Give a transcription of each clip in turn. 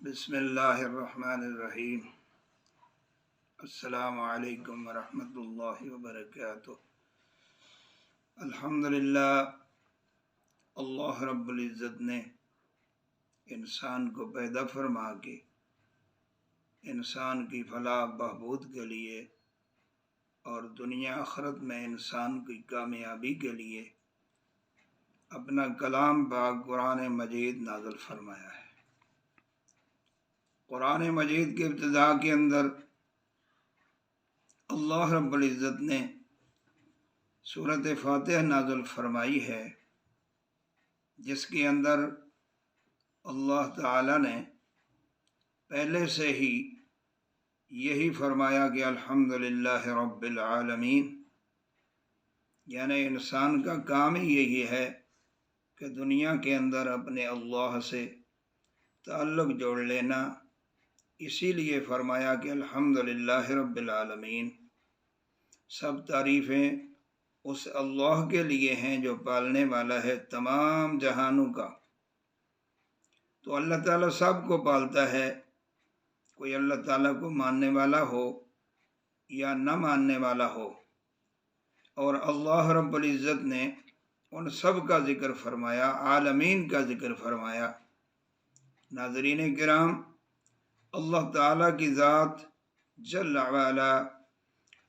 بسم اللہ الرحمن الرحیم۔ السلام علیکم ورحمۃ اللہ وبرکاتہ۔ الحمدللہ، اللہ رب العزت نے انسان کو پیدا فرما کے انسان کی فلاح بہبود کے لیے اور دنیا آخرت میں انسان کی کامیابی کے لیے اپنا کلام پاک قرآن مجید نازل فرمایا ہے۔ قرآن مجید کے ابتدا کے اندر اللہ رب العزت نے سورۃ فاتحہ نازل فرمائی ہے، جس کے اندر اللہ تعالی نے پہلے سے ہی یہی فرمایا کہ الحمدللہ رب العالمین، یعنی انسان کا کام ہی یہی ہے کہ دنیا کے اندر اپنے اللہ سے تعلق جوڑ لینا۔ اسی لیے فرمایا کہ الحمدللہ رب العالمین، سب تعریفیں اس اللہ کے لیے ہیں جو پالنے والا ہے تمام جہانوں کا۔ تو اللہ تعالیٰ سب کو پالتا ہے، کوئی اللہ تعالیٰ کو ماننے والا ہو یا نہ ماننے والا ہو، اور اللہ رب العزت نے ان سب کا ذکر فرمایا، عالمین کا ذکر فرمایا۔ ناظرین کرام، اللہ تعالیٰ کی ذات جل وعلا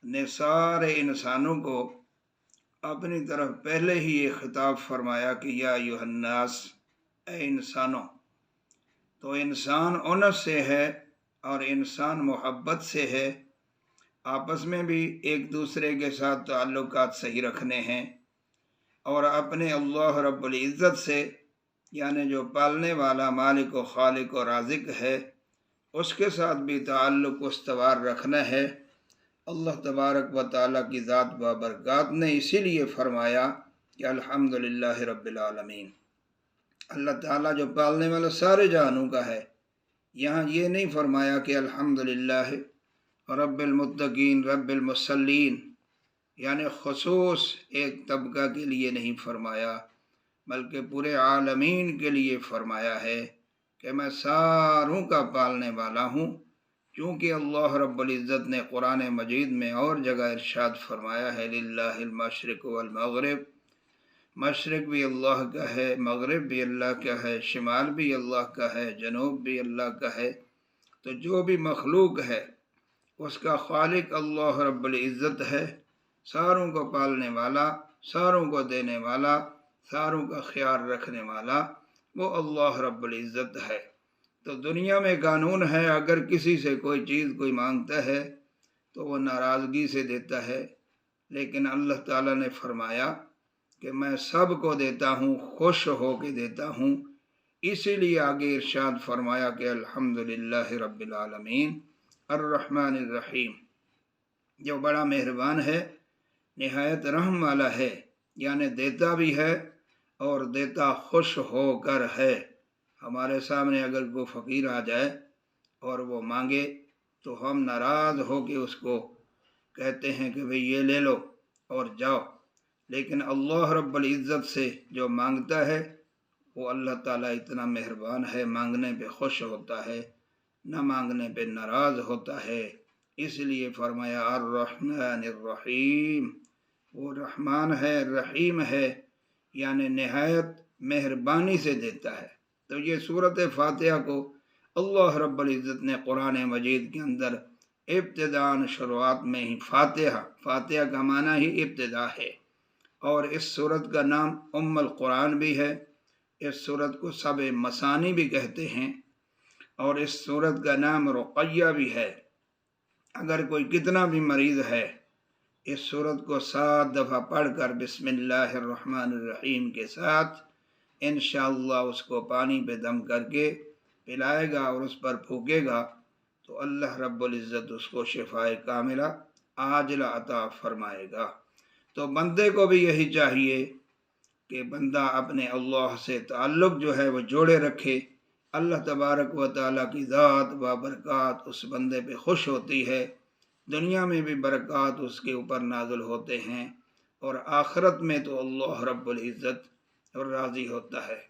نے سارے انسانوں کو اپنی طرف پہلے ہی یہ خطاب فرمایا کہ یا ایھا الناس، اے انسانوں۔ تو انسان انس سے ہے اور انسان محبت سے ہے، آپس میں بھی ایک دوسرے کے ساتھ تعلقات صحیح رکھنے ہیں، اور اپنے اللہ رب العزت سے، یعنی جو پالنے والا مالک و خالق و رازق ہے، اس کے ساتھ بھی تعلق استوار رکھنا ہے۔ اللہ تبارک و تعالیٰ کی ذات بابرکات نے اسی لیے فرمایا کہ الحمدللہ رب العالمین، اللہ تعالیٰ جو پالنے والا سارے جہانوں کا ہے۔ یہاں یہ نہیں فرمایا کہ الحمدللہ رب المتقین رب المصلین، یعنی خصوص ایک طبقہ کے لیے نہیں فرمایا، بلکہ پورے عالمین کے لیے فرمایا ہے کہ میں ساروں کا پالنے والا ہوں۔ چونکہ اللہ رب العزت نے قرآن مجید میں اور جگہ ارشاد فرمایا ہے للہ المشرق والمغرب، مشرق بھی اللہ کا ہے، مغرب بھی اللہ کا ہے، شمال بھی اللہ کا ہے، جنوب بھی اللہ کا ہے۔ تو جو بھی مخلوق ہے اس کا خالق اللہ رب العزت ہے، ساروں کو پالنے والا، ساروں کو دینے والا، ساروں کا خیال رکھنے والا وہ اللہ رب العزت ہے۔ تو دنیا میں قانون ہے، اگر کسی سے کوئی چیز کوئی مانگتا ہے تو وہ ناراضگی سے دیتا ہے، لیکن اللہ تعالیٰ نے فرمایا کہ میں سب کو دیتا ہوں، خوش ہو کے دیتا ہوں۔ اسی لیے آگے ارشاد فرمایا کہ الحمدللہ رب العالمین الرحمن الرحیم، جو بڑا مہربان ہے، نہایت رحم والا ہے، یعنی دیتا بھی ہے اور دیتا خوش ہو کر ہے۔ ہمارے سامنے اگر کوئی فقیر آ جائے اور وہ مانگے تو ہم ناراض ہو کے اس کو کہتے ہیں کہ بھئی یہ لے لو اور جاؤ، لیکن اللہ رب العزت سے جو مانگتا ہے وہ اللہ تعالیٰ اتنا مہربان ہے، مانگنے پہ خوش ہوتا ہے، نہ مانگنے پہ ناراض ہوتا ہے۔ اس لیے فرمایا الرحمن الرحیم، وہ رحمان ہے، رحیم ہے، یعنی نہایت مہربانی سے دیتا ہے۔ تو یہ سورۃ فاتحہ کو اللہ رب العزت نے قرآن مجید کے اندر ابتداءً شروعات میں ہی فاتحہ کا معنی ہی ابتدا ہے، اور اس سورت کا نام ام القرآن بھی ہے۔ اس سورت کو سبع مثانی بھی کہتے ہیں، اور اس سورت کا نام رقیہ بھی ہے۔ اگر کوئی کتنا بھی مریض ہے، اس سورت کو 7 دفعہ پڑھ کر بسم اللہ الرحمن الرحیم کے ساتھ انشاءاللہ اس کو پانی پہ دم کر کے پلائے گا اور اس پر پھونکے گا تو اللہ رب العزت اس کو شفائے کاملہ عاجلہ عطا فرمائے گا۔ تو بندے کو بھی یہی چاہیے کہ بندہ اپنے اللہ سے تعلق جو ہے وہ جوڑے رکھے۔ اللہ تبارک و تعالیٰ کی ذات بابرکات اس بندے پہ خوش ہوتی ہے، دنیا میں بھی برکات اس کے اوپر نازل ہوتے ہیں، اور آخرت میں تو اللہ رب العزت راضی ہوتا ہے۔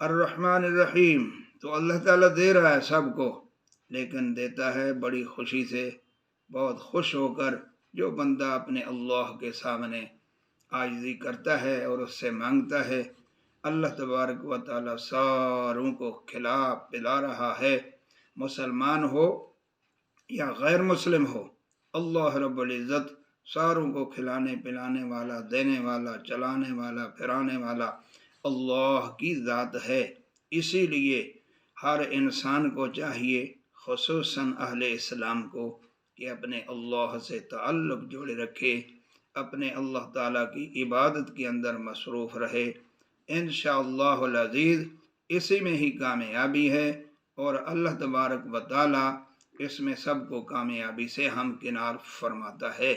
الرحمن الرحیم، تو اللہ تعالیٰ دے رہا ہے سب کو، لیکن دیتا ہے بڑی خوشی سے، بہت خوش ہو کر۔ جو بندہ اپنے اللہ کے سامنے عاجزی کرتا ہے اور اس سے مانگتا ہے، اللہ تبارک و تعالیٰ ساروں کو کھلا پلا رہا ہے، مسلمان ہو یا غیر مسلم ہو۔ اللہ رب العزت ساروں کو کھلانے پلانے والا، دینے والا، چلانے والا، پھرانے والا اللہ کی ذات ہے۔ اسی لیے ہر انسان کو چاہیے، خصوصاً اہل اسلام کو، کہ اپنے اللہ سے تعلق جوڑے رکھے، اپنے اللہ تعالیٰ کی عبادت کے اندر مصروف رہے۔ انشاءاللہ العزیز اسی میں ہی کامیابی ہے، اور اللہ تبارک و تعالیٰ اس میں سب کو کامیابی سے ہمکنار فرماتا ہے۔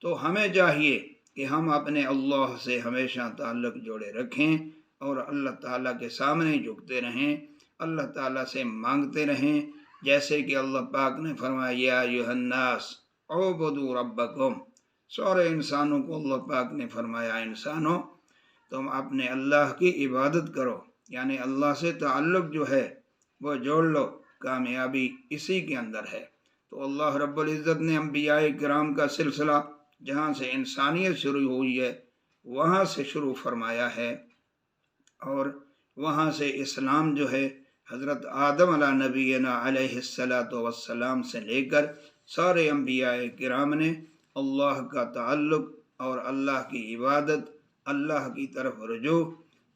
تو ہمیں چاہیے کہ ہم اپنے اللہ سے ہمیشہ تعلق جوڑے رکھیں اور اللہ تعالیٰ کے سامنے جھکتے رہیں، اللہ تعالیٰ سے مانگتے رہیں، جیسے کہ اللہ پاک نے فرمایا یا ایھا الناس اعبدوا ربکم۔ سارے انسانوں کو اللہ پاک نے فرمایا انسانوں تم اپنے اللہ کی عبادت کرو، یعنی اللہ سے تعلق جو ہے وہ جوڑ لو، کامیابی اسی کے اندر ہے۔ تو اللہ رب العزت نے انبیاء کرام کا سلسلہ جہاں سے انسانیت شروع ہوئی ہے وہاں سے شروع فرمایا ہے، اور وہاں سے اسلام جو ہے حضرت آدم علیہ نبینا علیہ السلام سے لے کر سارے انبیاء کرام نے اللہ کا تعلق اور اللہ کی عبادت، اللہ کی طرف رجوع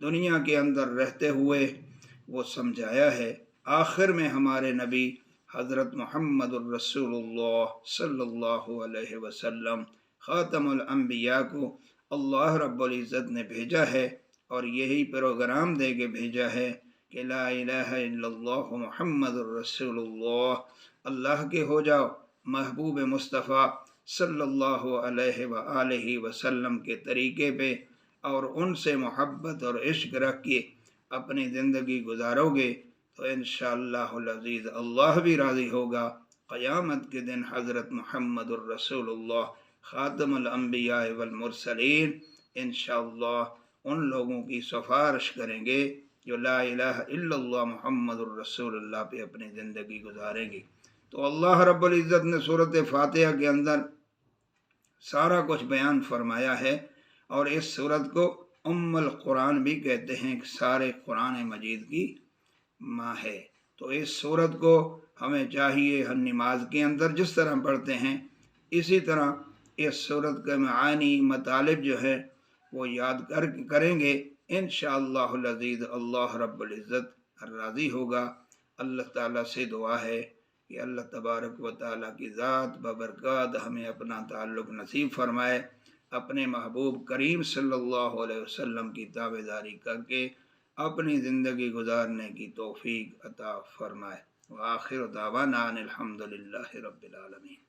دنیا کے اندر رہتے ہوئے وہ سمجھایا ہے۔ آخر میں ہمارے نبی حضرت محمد الرسول اللہ صلی اللہ علیہ وسلم خاتم الانبیاء کو اللہ رب العزت نے بھیجا ہے، اور یہی پروگرام دے کے بھیجا ہے کہ لا الہ الا اللہ محمد الرسول اللہ، اللہ کے ہو جاؤ، محبوب مصطفیٰ صلی اللہ علیہ وآلہ وسلم کے طریقے پہ اور ان سے محبت اور عشق رکھ کے اپنی زندگی گزارو گے تو انشاءاللہ العزیز اللہ بھی راضی ہوگا۔ قیامت کے دن حضرت محمد الرسول اللہ خاتم الانبیاء والمرسلین انشاءاللہ ان لوگوں کی سفارش کریں گے جو لا الہ الا اللہ محمد الرسول اللہ پہ اپنی زندگی گزاریں گے۔ تو اللہ رب العزت نے سورۃ فاتحہ کے اندر سارا کچھ بیان فرمایا ہے، اور اس سورت کو ام القرآن بھی کہتے ہیں، سارے قرآن مجید کی ماں ہے۔ تو اس سورت کو ہمیں چاہیے ہر نماز کے اندر جس طرح پڑھتے ہیں اسی طرح اس سورت کے معانی مطالب جو ہے وہ یاد کریں گے، انشاءاللہ العزیز اللہ رب العزت راضی ہوگا۔ اللہ تعالیٰ سے دعا ہے کہ اللہ تبارک و تعالیٰ کی ذات ببرکات ہمیں اپنا تعلق نصیب فرمائے، اپنے محبوب کریم صلی اللہ علیہ وسلم کی تابعداری کر کے اپنی زندگی گزارنے کی توفیق عطا فرمائے۔ وآخر دعوانا ان الحمد للہ رب العالمین۔